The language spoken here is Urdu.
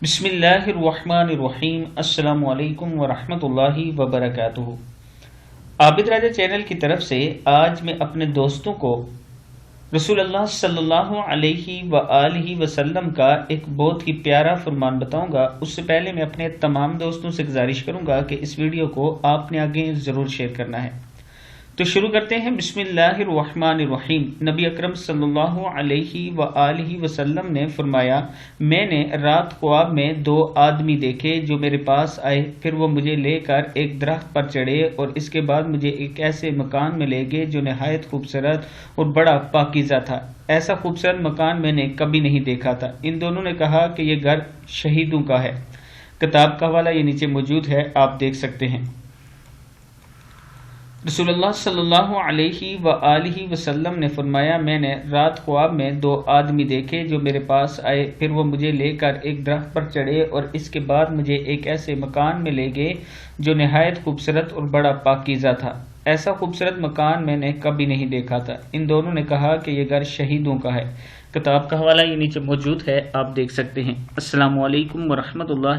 بسم اللہ الرحمن الرحیم۔ السلام علیکم ورحمۃ اللہ وبرکاتہ۔ عابد راجہ چینل کی طرف سے آج میں اپنے دوستوں کو رسول اللہ صلی اللہ علیہ وآلہ وسلم کا ایک بہت ہی پیارا فرمان بتاؤں گا۔ اس سے پہلے میں اپنے تمام دوستوں سے گزارش کروں گا کہ اس ویڈیو کو آپ نے آگے ضرور شیئر کرنا ہے۔ تو شروع کرتے ہیں۔ بسم اللہ الرحمن الرحیم۔ نبی اکرم صلی اللہ علیہ وآلہ وسلم نے فرمایا، میں نے رات خواب میں دو آدمی دیکھے جو میرے پاس آئے، پھر وہ مجھے لے کر ایک درخت پر چڑھے اور اس کے بعد مجھے ایک ایسے مکان میں لے گئے جو نہایت خوبصورت اور بڑا پاکیزہ تھا۔ ایسا خوبصورت مکان میں نے کبھی نہیں دیکھا تھا۔ ان دونوں نے کہا کہ یہ گھر شہیدوں کا ہے۔ کتاب کا حوالہ یہ نیچے موجود ہے، آپ دیکھ سکتے ہیں۔ رسول اللہ صلی اللہ علیہ وآلہ وسلم نے فرمایا، میں نے رات خواب میں دو آدمی دیکھے جو میرے پاس آئے، پھر وہ مجھے لے کر ایک درخت پر چڑھے اور اس کے بعد مجھے ایک ایسے مکان میں لے گئے جو نہایت خوبصورت اور بڑا پاکیزہ تھا۔ ایسا خوبصورت مکان میں نے کبھی نہیں دیکھا تھا۔ ان دونوں نے کہا کہ یہ گھر شہیدوں کا ہے۔ کتاب کا حوالہ یہ نیچے موجود ہے، آپ دیکھ سکتے ہیں۔ السلام علیکم ورحمۃ اللہ